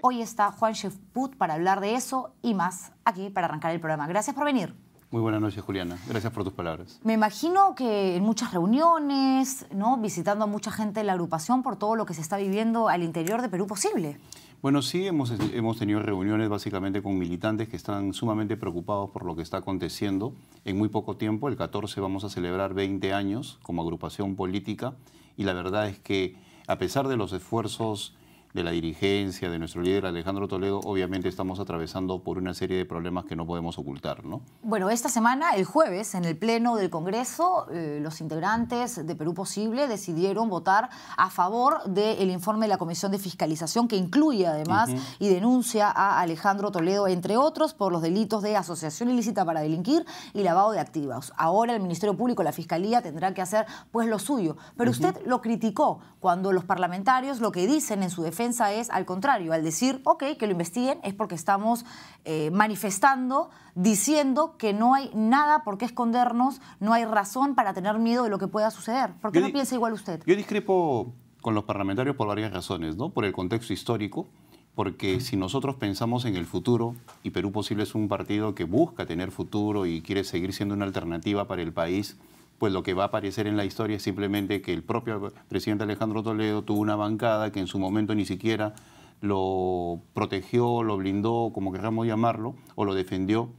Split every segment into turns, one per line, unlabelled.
Hoy está Juan Chefput para hablar de eso y más aquí para arrancar el programa. Gracias por venir.
Muy buenas noches, Juliana. Gracias por tus palabras.
Me imagino que en muchas reuniones, ¿no?, visitando a mucha gente de la agrupación por todo lo que se está viviendo al interior de Perú Posible.
Bueno, sí, hemos tenido reuniones básicamente con militantes que están sumamente preocupados por lo que está aconteciendo. En muy poco tiempo, el 14, vamos a celebrar 20 años como agrupación política y la verdad es que a pesar de los esfuerzos de la dirigencia, de nuestro líder Alejandro Toledo, obviamente estamos atravesando por una serie de problemas que no podemos ocultar, ¿no?
Bueno, esta semana, el jueves, en el Pleno del Congreso, los integrantes de Perú Posible decidieron votar a favor del informe de la Comisión de Fiscalización, que incluye además y denuncia a Alejandro Toledo, entre otros, por los delitos de asociación ilícita para delinquir y lavado de activos. Ahora el Ministerio Público, la Fiscalía, tendrá que hacer pues lo suyo. Pero usted lo criticó cuando los parlamentarios lo que dicen en su defensa es al contrario, al decir, ok, que lo investiguen es porque estamos manifestando, diciendo que no hay nada por qué escondernos, no hay razón para tener miedo de lo que pueda suceder. ¿Por qué no piensa igual usted?
Yo discrepo con los parlamentarios por varias razones, ¿no? Por el contexto histórico, porque si nosotros pensamos en el futuro, y Perú Posible es un partido que busca tener futuro y quiere seguir siendo una alternativa para el país, pues lo que va a aparecer en la historia es simplemente que el propio presidente Alejandro Toledo tuvo una bancada que en su momento ni siquiera lo protegió, lo blindó, como queramos llamarlo, o lo defendió,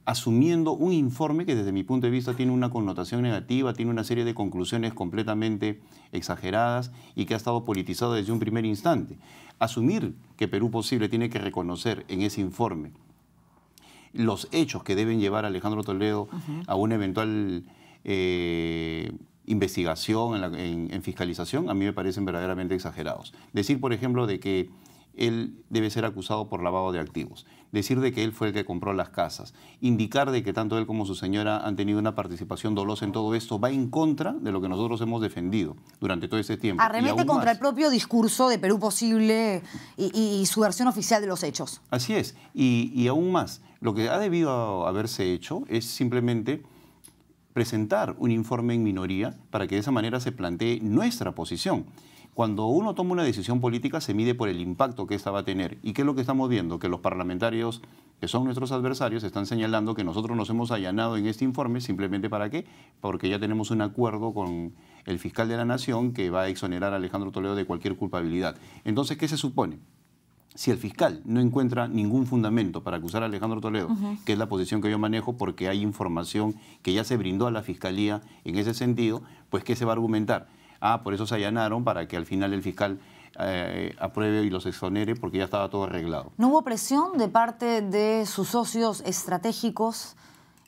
asumiendo un informe que desde mi punto de vista tiene una connotación negativa, tiene una serie de conclusiones completamente exageradas y que ha estado politizado desde un primer instante. Asumir que Perú Posible tiene que reconocer en ese informe los hechos que deben llevar a Alejandro Toledo a una eventual investigación en fiscalización, a mí me parecen verdaderamente exagerados. Decir, por ejemplo, de que él debe ser acusado por lavado de activos, decir de que él fue el que compró las casas, indicar de que tanto él como su señora han tenido una participación dolosa en todo esto, va en contra de lo que nosotros hemos defendido durante todo este tiempo.
Arremete contra el propio discurso de Perú Posible y su versión oficial de los hechos.
Así es, y aún más, lo que ha debido haberse hecho es simplemente presentar un informe en minoría para que de esa manera se plantee nuestra posición. Cuando uno toma una decisión política se mide por el impacto que esta va a tener. ¿Y qué es lo que estamos viendo? Que los parlamentarios, que son nuestros adversarios, están señalando que nosotros nos hemos allanado en este informe simplemente ¿para qué? Porque ya tenemos un acuerdo con el fiscal de la Nación que va a exonerar a Alejandro Toledo de cualquier culpabilidad. Entonces, ¿qué se supone? Si el fiscal no encuentra ningún fundamento para acusar a Alejandro Toledo, que es la posición que yo manejo porque hay información que ya se brindó a la Fiscalía en ese sentido, pues ¿qué se va a argumentar? Ah, por eso se allanaron para que al final el fiscal apruebe y los exonere porque ya estaba todo arreglado.
¿No hubo presión de parte de sus socios estratégicos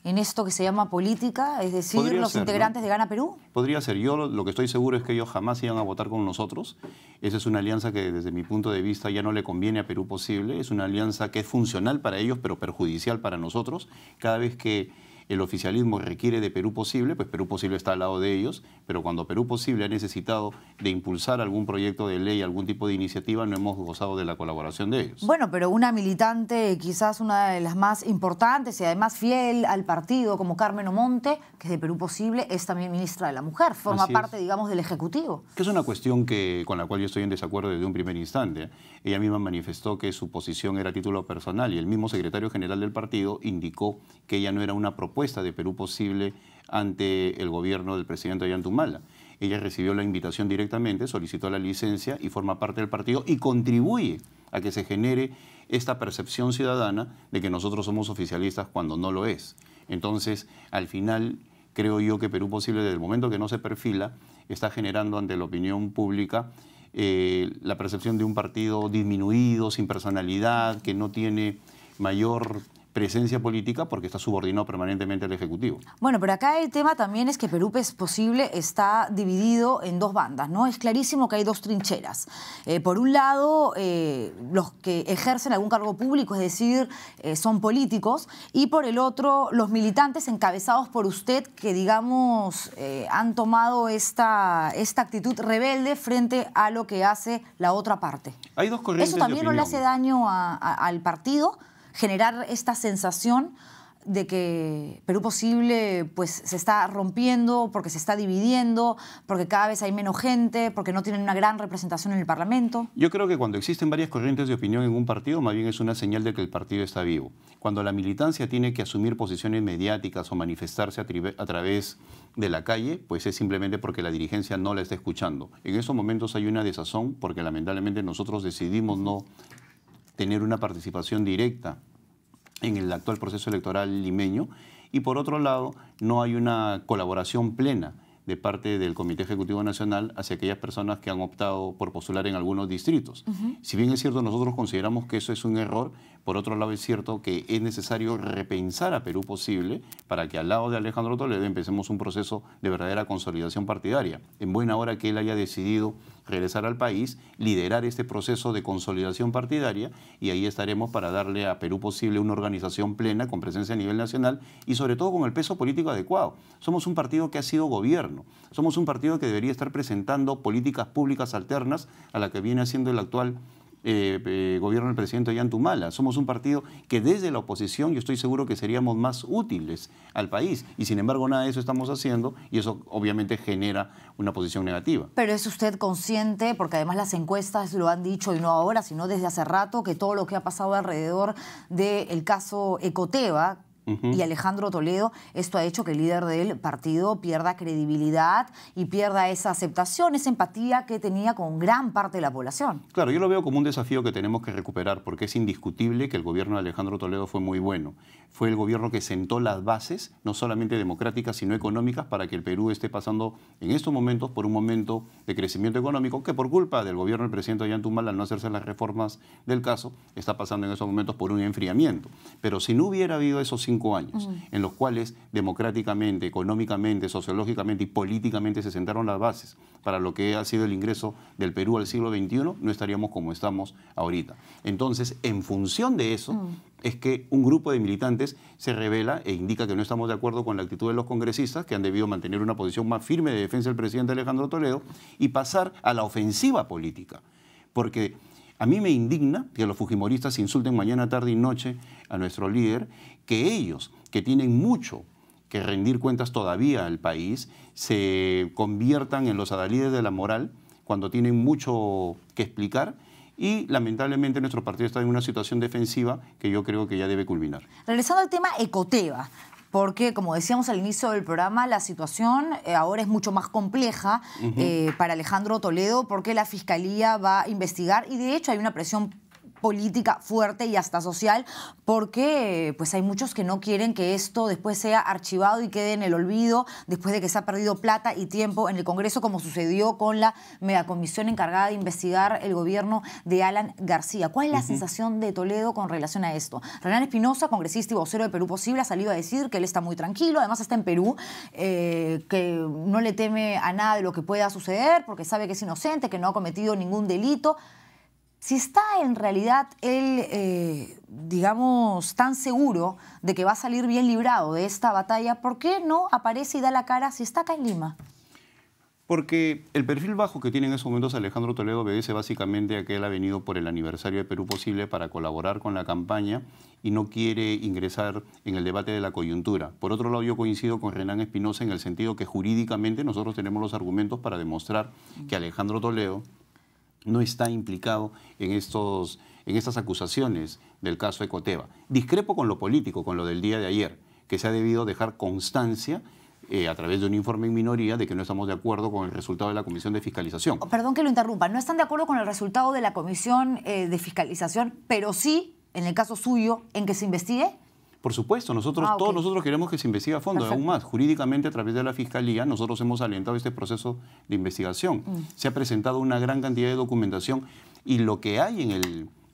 en esto que se llama política? Es decir, los integrantes, ¿no?, de Gana Perú.
Podría ser. Yo lo que estoy seguro es que ellos jamás iban a votar con nosotros. Esa es una alianza que desde mi punto de vista ya no le conviene a Perú Posible. Es una alianza que es funcional para ellos pero perjudicial para nosotros. Cada vez que el oficialismo requiere de Perú Posible, pues Perú Posible está al lado de ellos, pero cuando Perú Posible ha necesitado de impulsar algún proyecto de ley, algún tipo de iniciativa, no hemos gozado de la colaboración de ellos.
Bueno, pero una militante, quizás una de las más importantes y además fiel al partido, como Carmen Omonte, que es de Perú Posible, es también ministra de la Mujer, forma parte, digamos, del Ejecutivo.
Que es una cuestión con la cual yo estoy en desacuerdo desde un primer instante. Ella misma manifestó que su posición era a título personal y el mismo secretario general del partido indicó que ella no era una propuesta de Perú Posible ante el gobierno del presidente Ollanta. Ella recibió la invitación directamente, solicitó la licencia y forma parte del partido y contribuye a que se genere esta percepción ciudadana de que nosotros somos oficialistas cuando no lo es. Entonces, al final, creo yo que Perú Posible, desde el momento que no se perfila, está generando ante la opinión pública la percepción de un partido disminuido, sin personalidad, que no tiene mayor presencia política porque está subordinado permanentemente al Ejecutivo.
Bueno, pero acá el tema también es que Perú Posible está dividido en dos bandas, ¿no? Es clarísimo que hay dos trincheras. Por un lado, los que ejercen algún cargo público, es decir, son políticos, y por el otro, los militantes encabezados por usted que, digamos, han tomado esta actitud rebelde frente a lo que hace la otra parte.
Hay dos corrientes de opinión.
¿Eso también no le hace daño al partido? Generar esta sensación de que Perú Posible pues se está rompiendo, porque se está dividiendo, porque cada vez hay menos gente, porque no tienen una gran representación en el Parlamento?
Yo creo que cuando existen varias corrientes de opinión en un partido, más bien es una señal de que el partido está vivo. Cuando la militancia tiene que asumir posiciones mediáticas o manifestarse a través de la calle, pues es simplemente porque la dirigencia no la está escuchando. En esos momentos hay una desazón porque lamentablemente nosotros decidimos no tener una participación directa en el actual proceso electoral limeño, y por otro lado no hay una colaboración plena de parte del Comité Ejecutivo Nacional hacia aquellas personas que han optado por postular en algunos distritos. Si bien es cierto, nosotros consideramos que eso es un error, por otro lado es cierto que es necesario repensar a Perú Posible para que al lado de Alejandro Toledo empecemos un proceso de verdadera consolidación partidaria. En buena hora que él haya decidido regresar al país, liderar este proceso de consolidación partidaria, y ahí estaremos para darle a Perú Posible una organización plena con presencia a nivel nacional y sobre todo con el peso político adecuado. Somos un partido que ha sido gobierno, somos un partido que debería estar presentando políticas públicas alternas a la que viene haciendo el actual gobierno del presidente Ollanta Humala. Somos un partido que desde la oposición yo estoy seguro que seríamos más útiles al país, y sin embargo nada de eso estamos haciendo, y eso obviamente genera una posición negativa.
Pero ¿es usted consciente, porque además las encuestas lo han dicho y no ahora, sino desde hace rato, que todo lo que ha pasado alrededor del caso Ecoteva y Alejandro Toledo, esto ha hecho que el líder del partido pierda credibilidad y pierda esa aceptación, esa empatía que tenía con gran parte de la población?
Claro, yo lo veo como un desafío que tenemos que recuperar, porque es indiscutible que el gobierno de Alejandro Toledo fue muy bueno. Fue el gobierno que sentó las bases, no solamente democráticas, sino económicas, para que el Perú esté pasando en estos momentos por un momento de crecimiento económico que por culpa del gobierno del presidente Ollanta Humala, al no hacerse las reformas del caso, está pasando en estos momentos por un enfriamiento. Pero si no hubiera habido esos 5 años en los cuales democráticamente, económicamente, sociológicamente y políticamente se sentaron las bases para lo que ha sido el ingreso del Perú al siglo XXI, no estaríamos como estamos ahorita. Entonces, en función de eso, es que un grupo de militantes se revela e indica que no estamos de acuerdo con la actitud de los congresistas, que han debido mantener una posición más firme de defensa del presidente Alejandro Toledo, y pasar a la ofensiva política. Porque a mí me indigna que los fujimoristas insulten mañana, tarde y noche a nuestro líder, que ellos, que tienen mucho que rendir cuentas todavía al país, se conviertan en los adalides de la moral cuando tienen mucho que explicar, y lamentablemente nuestro partido está en una situación defensiva que yo creo que ya debe culminar.
Regresando al tema Ecoteva, porque, como decíamos al inicio del programa, la situación ahora es mucho más compleja para Alejandro Toledo, porque la Fiscalía va a investigar y de hecho hay una presión política fuerte y hasta social, porque pues hay muchos que no quieren que esto después sea archivado y quede en el olvido después de que se ha perdido plata y tiempo en el Congreso, como sucedió con la megacomisión encargada de investigar el gobierno de Alan García. ¿Cuál es la sensación de Toledo con relación a esto? Renan Espinosa, congresista y vocero de Perú Posible, ha salido a decir que él está muy tranquilo, además está en Perú, que no le teme a nada de lo que pueda suceder porque sabe que es inocente, que no ha cometido ningún delito. Si está en realidad él, digamos, tan seguro de que va a salir bien librado de esta batalla, ¿por qué no aparece y da la cara si está acá en Lima?
Porque el perfil bajo que tiene en esos momentos Alejandro Toledo obedece básicamente a que él ha venido por el aniversario de Perú Posible para colaborar con la campaña y no quiere ingresar en el debate de la coyuntura. Por otro lado, yo coincido con Renan Espinosa en el sentido que jurídicamente nosotros tenemos los argumentos para demostrar que Alejandro Toledo no está implicado en estas acusaciones del caso Ecoteva. Discrepo con lo político, con lo del día de ayer, que se ha debido dejar constancia a través de un informe en minoría de que no estamos de acuerdo con el resultado de la Comisión de Fiscalización.
Perdón que lo interrumpa, no están de acuerdo con el resultado de la Comisión de Fiscalización, pero sí, en el caso suyo, en que se investigue.
Por supuesto, todos nosotros queremos que se investigue a fondo. Aún más, jurídicamente a través de la Fiscalía nosotros hemos alentado este proceso de investigación. Se ha presentado una gran cantidad de documentación y lo que hay en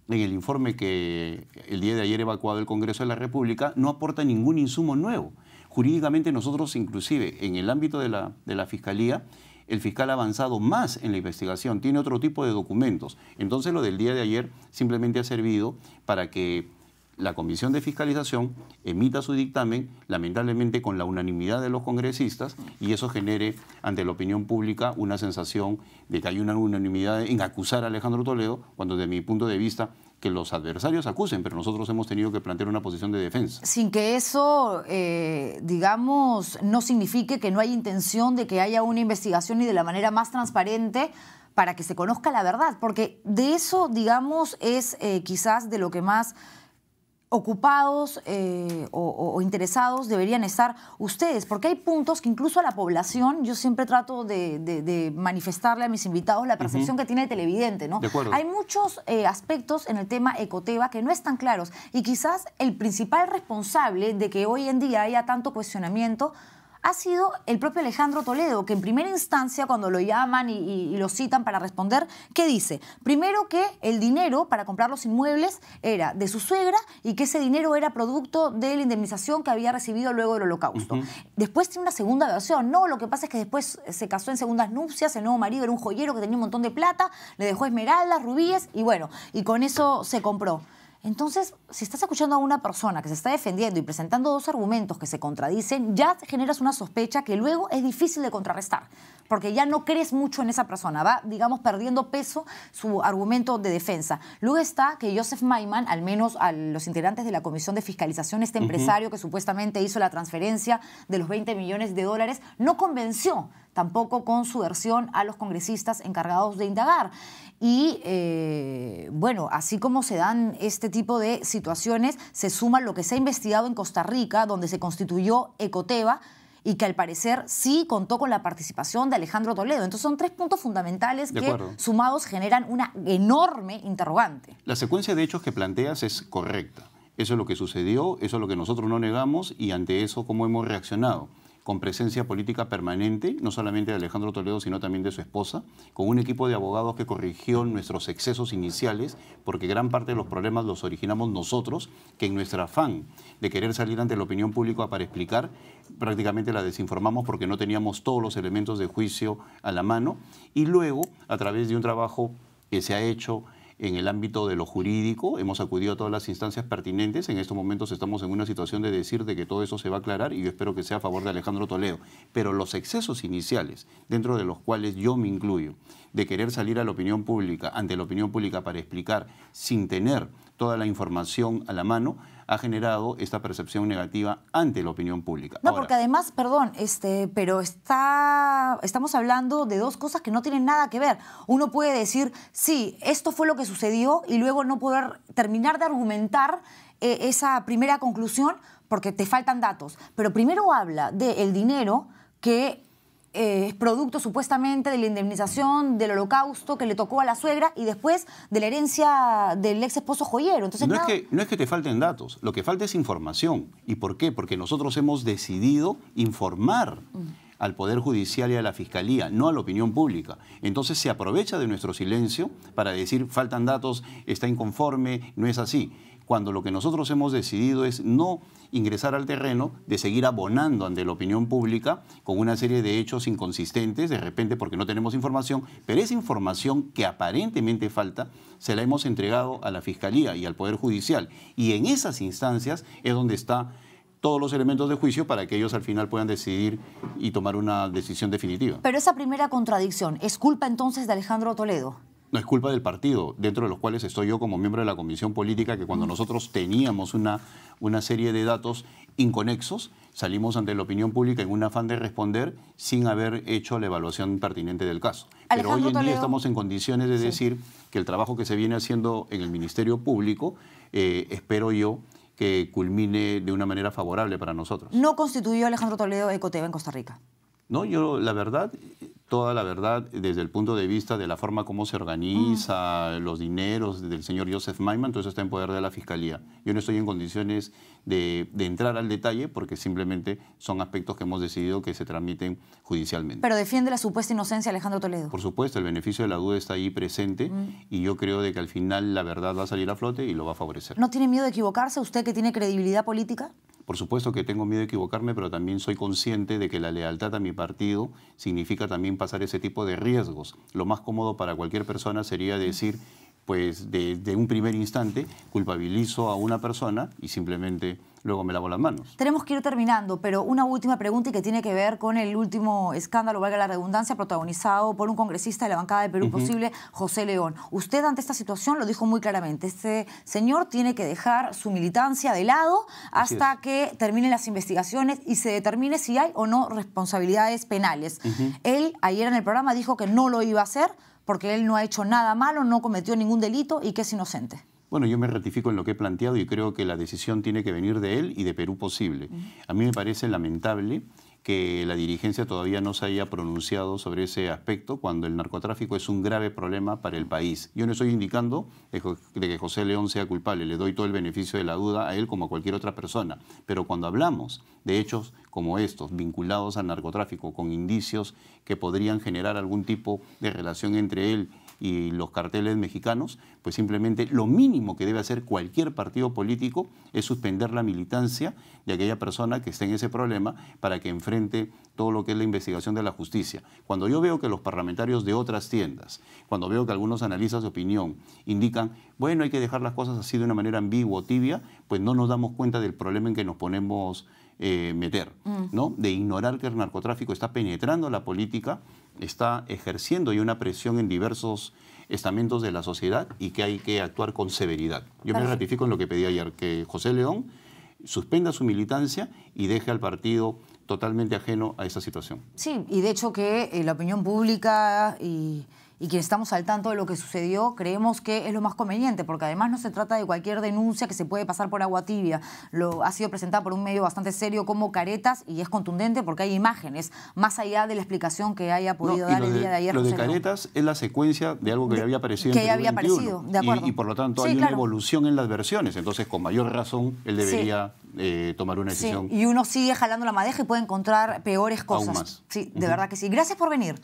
el informe que el día de ayer evacuado el Congreso de la República no aporta ningún insumo nuevo. Jurídicamente nosotros, inclusive en el ámbito de la Fiscalía, el fiscal ha avanzado más en la investigación, tiene otro tipo de documentos. Entonces lo del día de ayer simplemente ha servido para que la Comisión de Fiscalización emita su dictamen, lamentablemente con la unanimidad de los congresistas, y eso genere ante la opinión pública una sensación de que hay una unanimidad en acusar a Alejandro Toledo, cuando desde mi punto de vista que los adversarios acusen, pero nosotros hemos tenido que plantear una posición de defensa.
Sin que eso, digamos, no signifique que no hay intención de que haya una investigación y de la manera más transparente para que se conozca la verdad, porque de eso, digamos, es quizás de lo que más ocupados o interesados deberían estar ustedes, porque hay puntos que incluso a la población, yo siempre trato de manifestarle a mis invitados la percepción que tiene el televidente, ¿no?
De acuerdo.
Hay muchos aspectos en el tema Ecoteva que no están claros y quizás el principal responsable de que hoy en día haya tanto cuestionamiento ha sido el propio Alejandro Toledo, que en primera instancia, cuando lo llaman y lo citan para responder, ¿qué dice? Primero que el dinero para comprar los inmuebles era de su suegra y que ese dinero era producto de la indemnización que había recibido luego del Holocausto. Después tiene una segunda versión. No, lo que pasa es que después se casó en segundas nupcias, el nuevo marido era un joyero que tenía un montón de plata, le dejó esmeraldas, rubíes y bueno, y con eso se compró. Entonces, si estás escuchando a una persona que se está defendiendo y presentando dos argumentos que se contradicen, ya generas una sospecha que luego es difícil de contrarrestar, porque ya no crees mucho en esa persona, va, digamos, perdiendo peso su argumento de defensa. Luego está que Joseph Maiman, al menos a los integrantes de la Comisión de Fiscalización, este empresario que supuestamente hizo la transferencia de los 20 millones de dólares, no convenció tampoco con su versión a los congresistas encargados de indagar. Y bueno, así como se dan este tipo de situaciones, se suma lo que se ha investigado en Costa Rica, donde se constituyó Ecoteva, y que al parecer sí contó con la participación de Alejandro Toledo. Entonces son tres puntos fundamentales que sumados generan una enorme interrogante.
La secuencia de hechos que planteas es correcta. Eso es lo que sucedió, eso es lo que nosotros no negamos y ante eso cómo hemos reaccionado. Con presencia política permanente, no solamente de Alejandro Toledo, sino también de su esposa, con un equipo de abogados que corrigió nuestros excesos iniciales, porque gran parte de los problemas los originamos nosotros, que en nuestro afán de querer salir ante la opinión pública para explicar, prácticamente la desinformamos porque no teníamos todos los elementos de juicio a la mano, y luego, a través de un trabajo que se ha hecho en el ámbito de lo jurídico, hemos acudido a todas las instancias pertinentes. En estos momentos estamos en una situación de decir de que todo eso se va a aclarar y yo espero que sea a favor de Alejandro Toledo. Pero los excesos iniciales, dentro de los cuales yo me incluyo, de querer salir a la opinión pública, ante la opinión pública para explicar sin tener toda la información a la mano, ha generado esta percepción negativa ante la opinión pública.
No, ahora, porque además, perdón, pero estamos hablando de dos cosas que no tienen nada que ver. Uno puede decir, sí, esto fue lo que sucedió y luego no poder terminar de argumentar esa primera conclusión porque te faltan datos. Pero primero habla del dinero que es producto supuestamente de la indemnización del Holocausto que le tocó a la suegra y después de la herencia del ex esposo joyero. Entonces,
no es que te falten datos, lo que falta es información. ¿Y por qué? Porque nosotros hemos decidido informar al Poder Judicial y a la Fiscalía, no a la opinión pública. Entonces se aprovecha de nuestro silencio para decir faltan datos, está inconforme, no es así. Cuando lo que nosotros hemos decidido es no ingresar al terreno de seguir abonando ante la opinión pública con una serie de hechos inconsistentes, de repente porque no tenemos información, pero esa información que aparentemente falta se la hemos entregado a la Fiscalía y al Poder Judicial. Y en esas instancias es donde están todos los elementos de juicio para que ellos al final puedan decidir y tomar una decisión definitiva.
Pero esa primera contradicción, ¿es culpa entonces de Alejandro Toledo?
No es culpa del partido, dentro de los cuales estoy yo como miembro de la Comisión Política, que cuando nosotros teníamos una serie de datos inconexos, salimos ante la opinión pública en un afán de responder sin haber hecho la evaluación pertinente del caso. Pero hoy en día estamos en condiciones de decir que el trabajo que se viene haciendo en el Ministerio Público, espero yo, que culmine de una manera favorable para nosotros.
¿No constituyó Alejandro Toledo Ecoteva en Costa Rica?
No, yo la verdad, toda la verdad desde el punto de vista de la forma como se organiza, los dineros del señor Joseph Maiman, todo eso está en poder de la Fiscalía. Yo no estoy en condiciones de entrar al detalle porque simplemente son aspectos que hemos decidido que se tramiten judicialmente.
¿Pero defiende la supuesta inocencia de Alejandro Toledo?
Por supuesto, el beneficio de la duda está ahí presente y yo creo de que al final la verdad va a salir a flote y lo va a favorecer.
¿No tiene miedo de equivocarse usted que tiene credibilidad política?
Por supuesto que tengo miedo de equivocarme, pero también soy consciente de que la lealtad a mi partido significa también pasar ese tipo de riesgos. Lo más cómodo para cualquier persona sería decir, pues desde un primer instante, culpabilizo a una persona y simplemente luego me lavo las manos.
Tenemos que ir terminando, pero una última pregunta y que tiene que ver con el último escándalo, valga la redundancia, protagonizado por un congresista de la bancada de Perú Posible, José León. Usted ante esta situación lo dijo muy claramente, este señor tiene que dejar su militancia de lado hasta que terminen las investigaciones y se determine si hay o no responsabilidades penales. Él ayer en el programa dijo que no lo iba a hacer porque él no ha hecho nada malo, no cometió ningún delito y que es inocente.
Bueno, yo me ratifico en lo que he planteado y creo que la decisión tiene que venir de él y de Perú Posible. A mí me parece lamentable que la dirigencia todavía no se haya pronunciado sobre ese aspecto cuando el narcotráfico es un grave problema para el país. Yo no estoy indicando de que José León sea culpable, le doy todo el beneficio de la duda a él como a cualquier otra persona. Pero cuando hablamos de hechos como estos, vinculados al narcotráfico, con indicios que podrían generar algún tipo de relación entre él y los carteles mexicanos, pues simplemente lo mínimo que debe hacer cualquier partido político es suspender la militancia de aquella persona que esté en ese problema para que enfrente todo lo que es la investigación de la justicia. Cuando yo veo que los parlamentarios de otras tiendas, cuando veo que algunos analistas de opinión indican, bueno, hay que dejar las cosas así de una manera ambigua o tibia, pues no nos damos cuenta del problema en que nos ponemos meter, ¿no? De ignorar que el narcotráfico está penetrando la política, está ejerciendo ya una presión en diversos estamentos de la sociedad y que hay que actuar con severidad. Yo me ratifico en lo que pedí ayer, que José León suspenda su militancia y deje al partido totalmente ajeno a esa situación.
Sí, y de hecho que la opinión pública y quienes estamos al tanto de lo que sucedió, creemos que es lo más conveniente, porque además no se trata de cualquier denuncia que se puede pasar por agua tibia. Ha sido presentada por un medio bastante serio como Caretas y es contundente porque hay imágenes, más allá de la explicación que haya podido dar el día de ayer.
Lo de Caretas es la secuencia de algo que ya había aparecido en Perú 21,
de acuerdo.
Y por lo tanto hay una evolución en las versiones, entonces con mayor razón él debería tomar una decisión.
Y uno sigue jalando la madeja y puede encontrar peores cosas.
Aún más.
Sí, de verdad que sí. Gracias por venir.